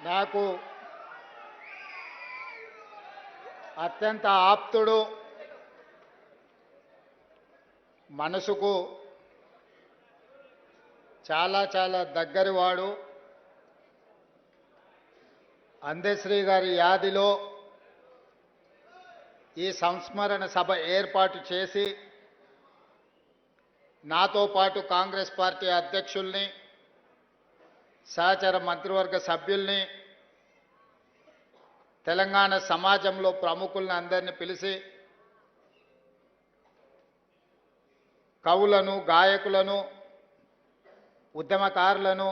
నాకు అత్యంత ఆప్తుడు, మనసుకు చాలా చాలా దగ్గరివాడు, అందశ్రీ గారి యాదిలో ఈ సంస్మరణ సభ ఏర్పాటు చేసి నాతో పాటు కాంగ్రెస్ పార్టీ అధ్యక్షుల్ని, సహచర మంత్రివర్గ సభ్యుల్ని, తెలంగాణ సమాజంలో ప్రముఖులను అందరినీ పిలిచి కవులను, గాయకులను, ఉద్యమకారులను,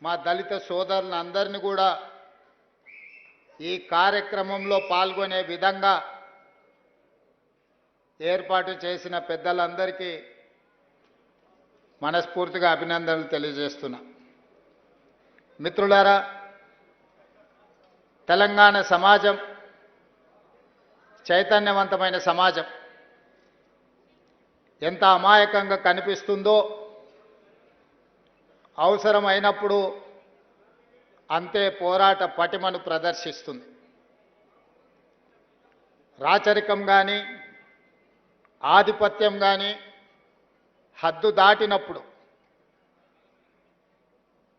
మా దళిత సోదరులను అందరినీ కూడా ఈ కార్యక్రమంలో పాల్గొనే విధంగా ఏర్పాటు చేసిన పెద్దలందరికీ మనస్ఫూర్తిగా అభినందనలు తెలియజేస్తున్నా. మిత్రులారా, తెలంగాణ సమాజం చైతన్యవంతమైన సమాజం. ఎంత అమాయకంగా కనిపిస్తుందో అవసరమైనప్పుడు అంతే పోరాట పటిమను ప్రదర్శిస్తుంది. రాచరికం కానీ, ఆధిపత్యం కానీ హద్దు దాటినప్పుడు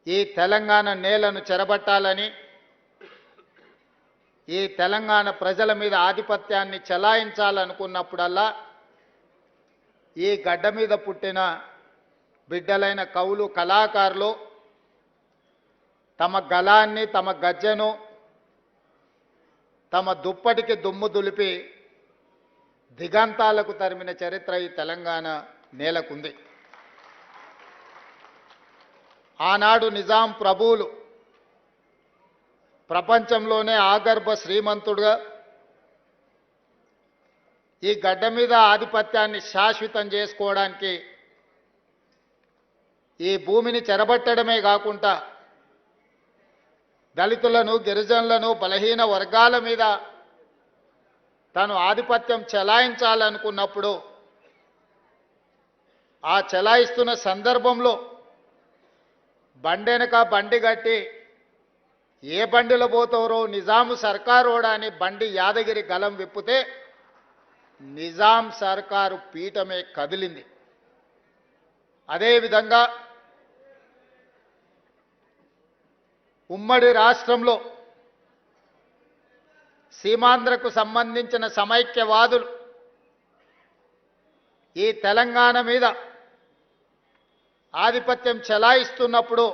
ఈ తెలంగాణ నేలను చెరబట్టాలని, ఈ తెలంగాణ ప్రజల మీద ఆధిపత్యాన్ని చెలాయించాలనుకున్నప్పుడల్లా ఈ గడ్డ మీద పుట్టిన బిడ్డలైన కవులు, కళాకారులు తమ గళాన్ని, తమ గజ్జెను, తమ దుప్పటికి దుమ్ము దులిపి దిగంతాలకు తరిమిన చరిత్ర ఈ తెలంగాణ నేలకుంది. ఆనాడు నిజాం ప్రభువులు ప్రపంచంలోనే ఆగర్భ శ్రీమంతుడుగా ఈ గడ్డ మీద ఆధిపత్యాన్ని శాశ్వతం చేసుకోవడానికి ఈ భూమిని చెరబట్టడమే కాకుండా దళితులను, గిరిజనులను, బలహీన వర్గాల మీద తాను ఆధిపత్యం చెలాయించాలనుకున్నప్పుడు ఆ చెలాయిస్తున్న సందర్భంలో బండెనక బండి కట్టి ఏ బండిలో పోతారో నిజాము సర్కారోడా అని బండి యాదగిరి గలం విప్పితే నిజాం సర్కారు పీఠమే కదిలింది. అదేవిధంగా ఉమ్మడి రాష్ట్రంలో సీమాంధ్రకు సంబంధించిన సమైక్యవాదులు ఈ తెలంగాణ మీద ఆధిపత్యం చెలాయిస్తున్నప్పుడు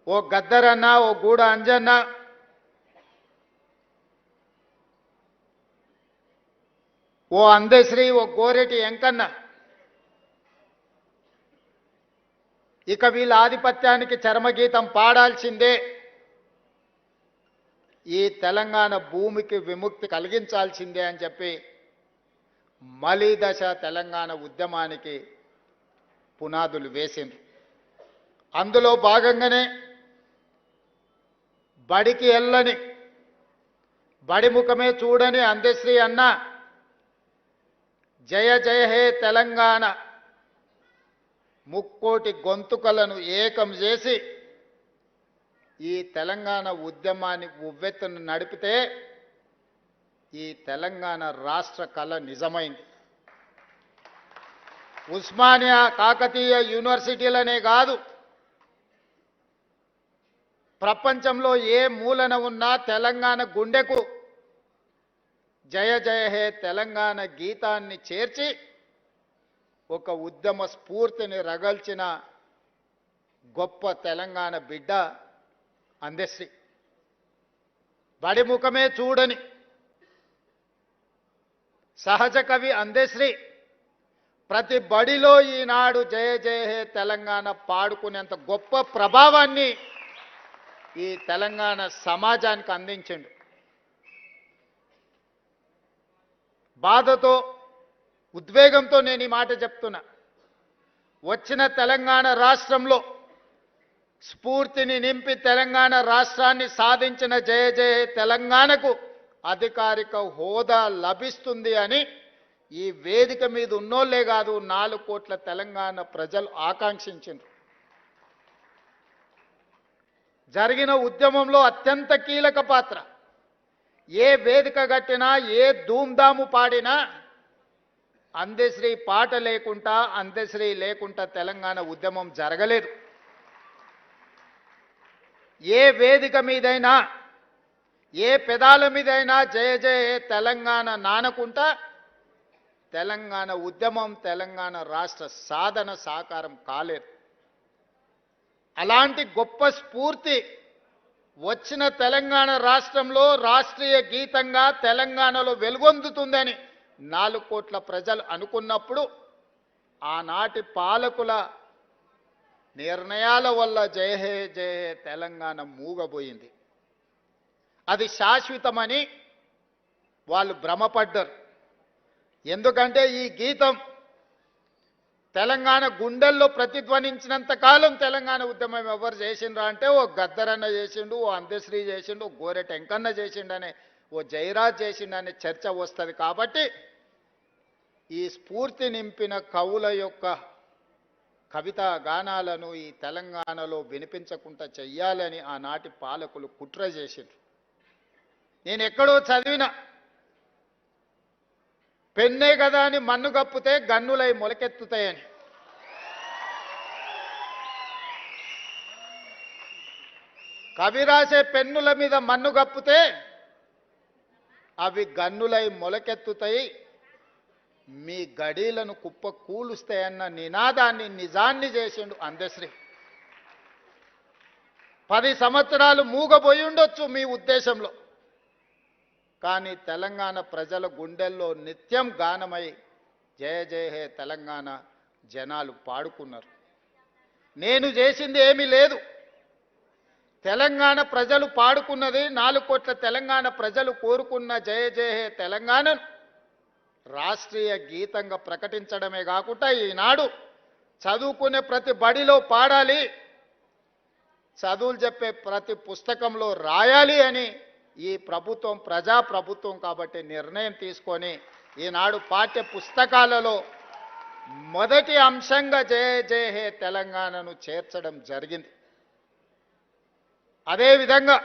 ఓ గద్దరన్న, ఓ గూడ అంజన్న, ఓ అందశ్రీ, ఓ గోరెటి వెంకన్న ఇక వీళ్ళ ఆధిపత్యానికి చరమగీతం పాడాల్సిందే, ఈ తెలంగాణ భూమికి విముక్తి కలిగించాల్సిందే అని చెప్పి మలిదశ తెలంగాణ ఉద్యమానికి పునాదులు వేసింది. అందులో భాగంగానే బడికి వెళ్ళని, బడి ముఖమే చూడని అందశ్రీ అన్న జయ జయ హే తెలంగాణ ముక్కోటి గొంతుకలను ఏకం చేసి ఈ తెలంగాణ ఉద్యమాన్ని ఉవ్వెత్తును నడిపితే ఈ తెలంగాణ రాష్ట్ర కళ నిజమైంది. ఉస్మానియా, కాకతీయ యూనివర్సిటీలనే కాదు, ప్రపంచంలో ఏ మూలన ఉన్నా తెలంగాణ గుండెకు జయ జయ హే తెలంగాణ గీతాన్ని చేర్చి ఒక ఉద్యమ స్ఫూర్తిని రగల్చిన గొప్ప తెలంగాణ బిడ్డ అందశ్రీ. బడి ముఖమే చూడని సహజ కవి అందశ్రీ ప్రతి బడిలో ఈనాడు జయ జయ హే తెలంగాణ పాడుకునేంత గొప్ప ప్రభావాన్ని ఈ తెలంగాణ సమాజానికి అందించిండు. బాధతో, ఉద్వేగంతో నేను ఈ మాట చెప్తున్నా. వచ్చిన తెలంగాణ రాష్ట్రంలో స్ఫూర్తిని నింపి తెలంగాణ రాష్ట్రాన్ని సాధించిన జయ జయ తెలంగాణకు అధికారిక హోదా లభిస్తుంది అని ఈ వేదిక మీద ఉన్నోళ్లే కాదు 4 కోట్ల తెలంగాణ ప్రజలు ఆకాంక్షించారు. జరిగిన ఉద్యమంలో అత్యంత కీలక పాత్ర. ఏ వేదిక కట్టినా, ఏ ధూమ్ధాము పాడినా అందశ్రీ పాట లేకుండా, అందశ్రీ లేకుండా తెలంగాణ ఉద్యమం జరగలేదు. ఏ వేదిక మీదైనా, ఏ పెదాల మీదైనా జయ జయ తెలంగాణ నానకుంటా తెలంగాణ ఉద్యమం, తెలంగాణ రాష్ట్ర సాధన సాకారం కాలేదు. అలాంటి గొప్ప స్ఫూర్తి వచ్చిన తెలంగాణ రాష్ట్రంలో రాష్ట్రీయ గీతంగా తెలంగాణలో వెలుగొందుతుందని 4 కోట్ల ప్రజలు అనుకున్నప్పుడు ఆనాటి పాలకుల నిర్ణయాల వల్ల జయ హే జయ హే తెలంగాణ మూగబోయింది. అది శాశ్వతమని వాళ్ళు భ్రమపడ్డారు. ఎందుకంటే ఈ గీతం తెలంగాణ గుండెల్లో ప్రతిధ్వనించినంత కాలం తెలంగాణ ఉద్యమం ఎవరు చేసిండ్రా అంటే ఓ గద్దరన్న చేసిండు, ఓ అందశ్రీ చేసిండు, ఓ గోరె టెంకన్న చేసిండనే, ఓ జయరాజ్ చేసిండనే చర్చ వస్తుంది. కాబట్టి ఈ స్ఫూర్తి నింపిన కవుల యొక్క కవితా గానాలను ఈ తెలంగాణలో వినిపించకుండా చెయ్యాలని ఆనాటి పాలకులు కుట్ర చేసిండ్రు. నేను ఎక్కడో చదివిన పెన్నే కదా అని మన్ను కప్పితే గన్నులై మొలకెత్తుతాయని. కవి రాసే పెన్నుల మీద మన్ను కప్పితే అవి గన్నులై మొలకెత్తుతాయి, మీ గడీలను కుప్ప కూలుస్తాయన్న నినాదాన్ని, నిజాన్ని చేసిండు అందశ్రీ. 10 సంవత్సరాలు మూగబోయి ఉండొచ్చు మీ ఉద్దేశంలో, కానీ తెలంగాణ ప్రజల గుండెల్లో నిత్యం గానమై జయ జయ హే తెలంగాణ జనాలు పాడుకున్నారు. నేను చేసింది ఏమీ లేదు. తెలంగాణ ప్రజలు పాడుకున్నది, 4 కోట్ల తెలంగాణ ప్రజలు కోరుకున్న జయ జయ హే తెలంగాణను రాష్ట్రీయ గీతంగా ప్రకటించడమే కాకుండా ఈనాడు చదువుకునే ప్రతి బడిలో పాడాలి, చదువులు చెప్పే ప్రతి పుస్తకంలో రాయాలి అని ఈ ప్రభుత్వం ప్రజాప్రభుత్వం కాబట్టి నిర్ణయం తీసుకొని ఈనాడు పాఠ్య పుస్తకాలలో మొదటి అంశంగా జయ జయ హే తెలంగాణను చేర్చడం జరిగింది. అదేవిధంగా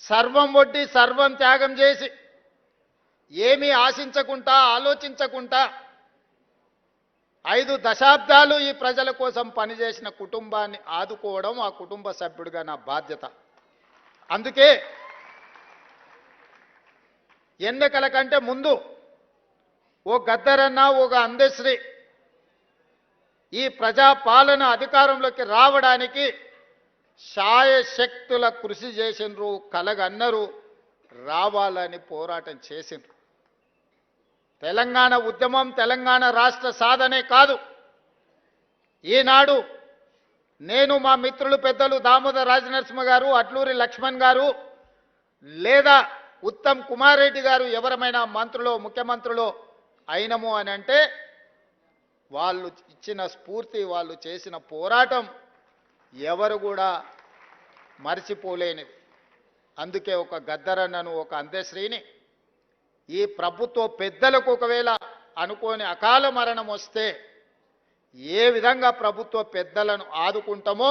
సర్వం ఒడ్డి సర్వం త్యాగం చేసి ఏమీ ఆశించకుండా, ఆలోచించకుండా 5 దశాబ్దాలు ఈ ప్రజల కోసం పనిచేసిన కుటుంబాన్ని ఆదుకోవడం ఆ కుటుంబ సభ్యుడిగా నా బాధ్యత. అందుకే ఎన్నికల కంటే ముందు ఓ గద్దరన్న, ఒక అందశ్రీ ఈ ప్రజాపాలన అధికారంలోకి రావడానికి శాయశక్తుల కృషి చేసిండ్రు, కలగన్నరు, రావాలని పోరాటం చేసిండ్రు. తెలంగాణ ఉద్యమం తెలంగాణ రాష్ట్ర సాధనే కాదు. ఈనాడు నేను, మా మిత్రులు పెద్దలు దామోదర్ రాజనరసింహ గారు, అట్లూరి లక్ష్మణ్ గారు, లేదా ఉత్తమ్ కుమార్ రెడ్డి గారు ఎవరమైనా మంత్రులో, ముఖ్యమంత్రులో అయినము అని అంటే వాళ్ళు ఇచ్చిన స్ఫూర్తి, వాళ్ళు చేసిన పోరాటం ఎవరు కూడా మర్చిపోలేనిది. అందుకే ఒక గద్దరన్నను, ఒక అందశ్రీని ఈ ప్రభుత్వ పెద్దలకు ఒకవేళ అనుకోని అకాల మరణం వస్తే ఏ విధంగా ప్రభుత్వ పెద్దలను ఆదుకుంటామో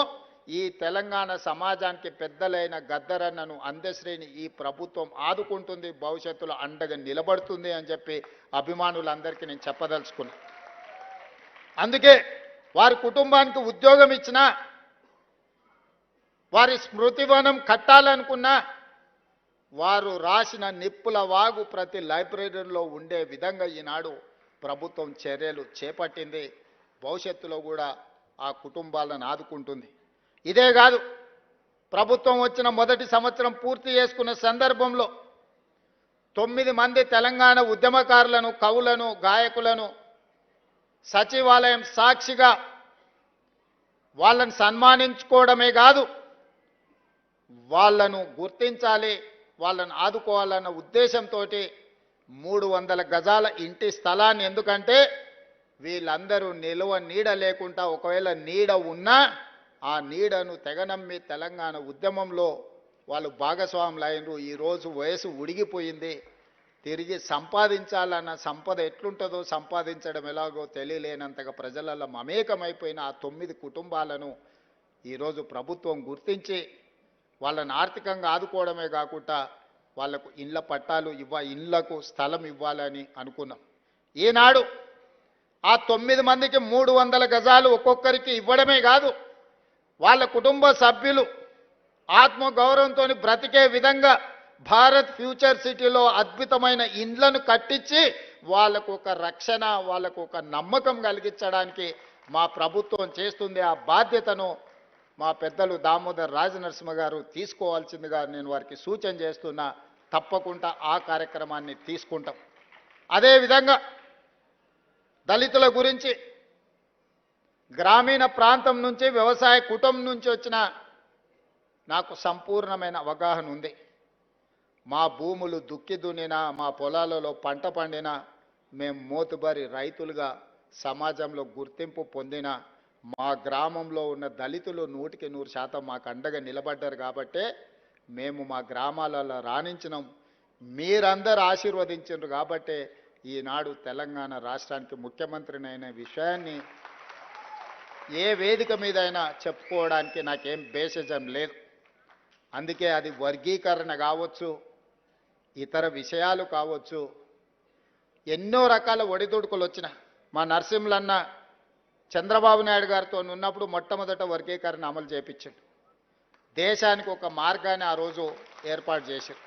ఈ తెలంగాణ సమాజానికి పెద్దలైన గద్దరన్నను, అందశ్రీని ఈ ప్రభుత్వం ఆదుకుంటుంది, భవిష్యత్తులో అండగా నిలబడుతుంది అని చెప్పి అభిమానులందరికీ నేను చెప్పదలుచుకున్నా. అందుకే వారి కుటుంబానికి ఉద్యోగం ఇచ్చినా, వారి స్మృతివనం కట్టాలనుకున్నా వారు రాసిన నిప్పుల వాగు ప్రతి లైబ్రరీలో ఉండే విధంగా ఈనాడు ప్రభుత్వం చర్యలు చేపట్టింది. భవిష్యత్తులో కూడా ఆ కుటుంబాలను ఆదుకుంటుంది. ఇదే కాదు, ప్రభుత్వం వచ్చిన మొదటి సంవత్సరం పూర్తి చేసుకున్న సందర్భంలో 9 మంది తెలంగాణ ఉద్యమకారులను, కవులను, గాయకులను సచివాలయం సాక్షిగా వాళ్ళని సన్మానించుకోవడమే కాదు, వాళ్ళను గుర్తించాలి, వాళ్ళను ఆదుకోవాలన్న ఉద్దేశంతో 300 గజాల ఇంటి స్థలాన్ని, ఎందుకంటే వీళ్ళందరూ నిలువ నీడ లేకుండా, ఒకవేళ నీడ ఉన్నా ఆ నీడను తెగనమ్మి తెలంగాణ ఉద్యమంలో వాళ్ళు భాగస్వాములు అయినరు. ఈరోజు వయసు ఉడిగిపోయింది, తిరిగి సంపాదించాలన్న సంపద ఎట్లుంటుందో, సంపాదించడం ఎలాగో తెలియలేనంతగా ప్రజలలో మమేకమైపోయిన ఆ 9 కుటుంబాలను ఈరోజు ప్రభుత్వం గుర్తించి వాళ్ళని ఆర్థికంగా ఆదుకోవడమే కాకుండా వాళ్లకు ఇళ్ల పట్టాలు ఇళ్లకు స్థలం ఇవ్వాలని అనుకున్నాం. ఈనాడు ఆ 9 మందికి 300 గజాలు ఒక్కొక్కరికి ఇవ్వడమే కాదు, వాళ్ళ కుటుంబ సభ్యులు ఆత్మగౌరవంతో బ్రతికే విధంగా భారత్ ఫ్యూచర్ సిటీలో అద్భుతమైన ఇండ్లను కట్టించి వాళ్ళకు ఒక రక్షణ, వాళ్ళకు ఒక నమ్మకం కలిగించడానికి మా ప్రభుత్వం చేస్తుంది. ఆ బాధ్యతను మా పెద్దలు దామోదర్ రాజనరసింహ గారు తీసుకోవాల్సిందిగా నేను వారికి సూచన చేస్తున్నా. తప్పకుండా ఆ కార్యక్రమాన్ని తీసుకుంటాం. అదేవిధంగా దళితుల గురించి గ్రామీణ ప్రాంతం నుంచి వ్యవసాయ కుటుంబం నుంచి వచ్చిన నాకు సంపూర్ణమైన అవగాహన ఉంది. మా భూములు దుక్కి దున్నినా, మా పొలాలలో పంట పండినా, మేము మోతుబరి రైతులుగా సమాజంలో గుర్తింపు పొందిన మా గ్రామంలో ఉన్న దళితులు 100% మాకు అండగా నిలబడ్డారు. కాబట్టే మేము మా గ్రామాలలో రాణించినాం. మీరందరూ ఆశీర్వదించారు కాబట్టే ఈనాడు తెలంగాణ రాష్ట్రానికి ముఖ్యమంత్రినైన విషయాన్ని ఏ వేదిక మీదైనా చెప్పుకోవడానికి నాకేం బేసిజం లేదు. అందుకే అది వర్గీకరణ కావచ్చు, ఇతర విషయాలు కావచ్చు, ఎన్నో రకాల ఒడిదుడుకులు వచ్చిన మా నరసింహులన్న చంద్రబాబు నాయుడు గారితో ఉన్నప్పుడు మొట్టమొదట వర్గీకరణ అమలు చేయించాడు. దేశానికి ఒక మార్గాన్ని ఆ రోజు ఏర్పాటు చేశారు.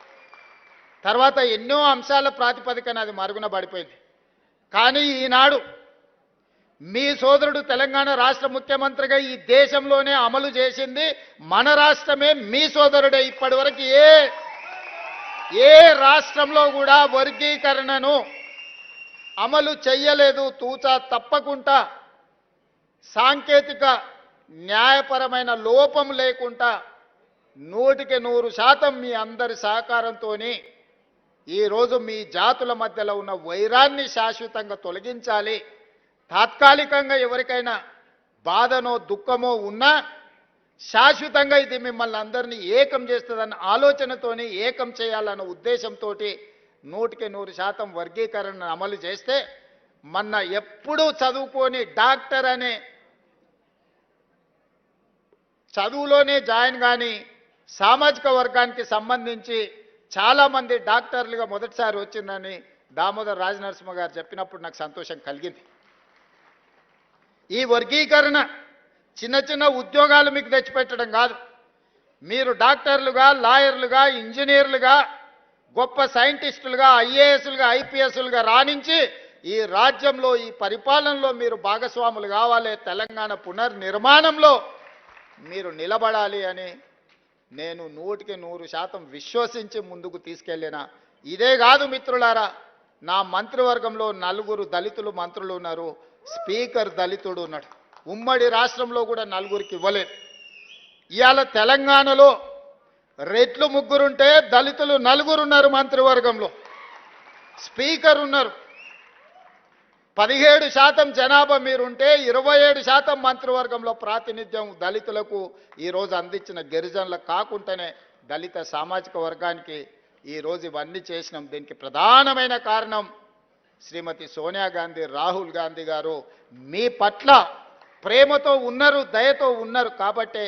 తర్వాత ఎన్నో అంశాల ప్రాతిపదికన అది మరుగున పడిపోయింది. కానీ ఈనాడు మీ సోదరుడు తెలంగాణ రాష్ట్ర ముఖ్యమంత్రిగా ఈ దేశంలోనే అమలు చేసింది మన రాష్ట్రమే. మీ సోదరుడే. ఇప్పటివరకు ఏ రాష్ట్రంలో కూడా వర్గీకరణను అమలు చెయ్యలేదు. తూచా తప్పకుండా సాంకేతిక న్యాయపరమైన లోపం లేకుండా 100% మీ అందరి సహకారంతో ఈరోజు మీ జాతుల మధ్యలో ఉన్న వైరాన్ని శాశ్వతంగా తొలగించాలి. తాత్కాలికంగా ఎవరికైనా బాధనో దుఃఖమో ఉన్నా శాశ్వతంగా ఇది మిమ్మల్ని అందరినీ ఏకం చేస్తుందన్న ఆలోచనతోని ఏకం చేయాలన్న ఉద్దేశంతో 100% వర్గీకరణ అమలు చేస్తే మొన్న ఎప్పుడూ చదువుకొని డాక్టర్ అనే చదువులోనే జాయిన్ కానీ సామాజిక వర్గానికి సంబంధించి చాలామంది డాక్టర్లుగా మొదటిసారి వచ్చిందని దామోదర్ రాజనరసింహ గారు చెప్పినప్పుడు నాకు సంతోషం కలిగింది. ఈ వర్గీకరణ చిన్న చిన్న ఉద్యోగాలు మీకు తెచ్చిపెట్టడం కాదు. మీరు డాక్టర్లుగా, లాయర్లుగా, ఇంజనీర్లుగా, గొప్ప సైంటిస్టులుగా, ఐఏఎస్లుగా, ఐపీఎస్లుగా రాణించి ఈ రాజ్యంలో, ఈ పరిపాలనలో మీరు భాగస్వాములు కావాలి. తెలంగాణ పునర్నిర్మాణంలో మీరు నిలబడాలి అని నేను 100% విశ్వసించి ముందుకు తీసుకెళ్ళిన. ఇదే కాదు మిత్రులారా, నా మంత్రివర్గంలో 4 దళితులు మంత్రులు ఉన్నారు. స్పీకర్ దళితుడు ఉన్నాడు. ఉమ్మడి రాష్ట్రంలో కూడా 4కి ఇవ్వలేదు. ఇవాళ తెలంగాణలో రెట్లు 3 ఉంటే దళితులు 4 ఉన్నారు మంత్రివర్గంలో. స్పీకర్ ఉన్నారు. 17% జనాభా మీరుంటే 27% మంత్రివర్గంలో ప్రాతినిధ్యం దళితులకు ఈరోజు అందించిన గిరిజనులకు కాకుండానే దళిత సామాజిక వర్గానికి ఈరోజు ఇవన్నీ చేసినాం. దీనికి ప్రధానమైన కారణం శ్రీమతి సోనియా గాంధీ, రాహుల్ గాంధీ గారు మీ పట్ల ప్రేమతో ఉన్నారు, దయతో ఉన్నారు కాబట్టే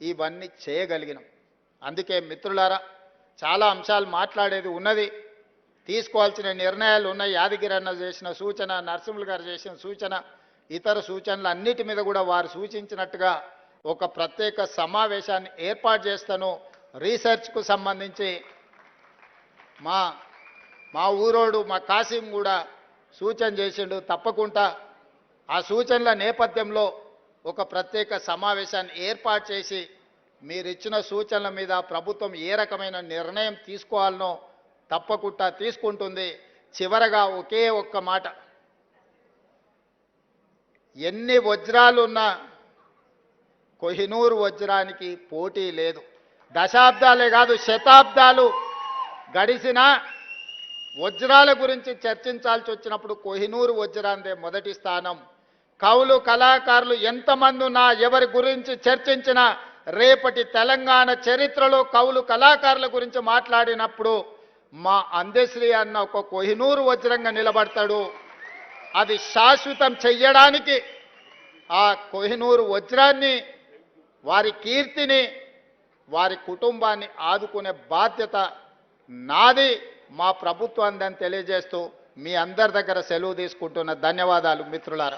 ఇవన్నీ చేయగలిగినాం. అందుకే మిత్రులారా, చాలా అంశాలు మాట్లాడేది ఉన్నది, తీసుకోవాల్సిన నిర్ణయాలు ఉన్నాయి. యాదగిరి అన్న చేసిన సూచన, నరసింహులు గారు చేసిన సూచన, ఇతర సూచనలు అన్నిటి మీద కూడా వారు సూచించినట్టుగా ఒక ప్రత్యేక సమావేశాన్ని ఏర్పాటు చేస్తాను. రీసెర్చ్కు సంబంధించి మా ఊరోడు మా కాసిం కూడా సూచన చేసిండు. తప్పకుండా ఆ సూచనల నేపథ్యంలో ఒక ప్రత్యేక సమావేశాన్ని ఏర్పాటు చేసి మీరు ఇచ్చిన సూచనల మీద ప్రభుత్వం ఏ రకమైన నిర్ణయం తీసుకోవాలనో తప్పకుండా తీసుకుంటుంది. చివరగా ఒకే ఒక్క మాట, ఎన్ని వజ్రాలున్నా కోహినూరు వజ్రానికి పోటీ లేదు. దశాబ్దాలే కాదు శతాబ్దాలు గడిచిన వజ్రాల గురించి చర్చించాల్సి వచ్చినప్పుడు కోహినూరు వజ్రాందే మొదటి స్థానం. కవులు కళాకారులు ఎంతమంది ఉన్నా, ఎవరి గురించి చర్చించినా, రేపటి తెలంగాణ చరిత్రలో కవులు కళాకారుల గురించి మాట్లాడినప్పుడు మా అందశ్రీ అన్న ఒక కోహినూరు వజ్రంగా నిలబడతాడు. అది శాశ్వతం చెయ్యడానికి ఆ కోహినూరు వజ్రాన్ని వారి కీర్తిని వారి కుటుంబాన్ని ఆదుకునే బాధ్యత నాది మా ప్రభుత్వాన్ని తెలియజేస్తూ మీ అందరి దగ్గర సెలవు తీసుకుంటున్న ధన్యవాదాలు మిత్రులారా.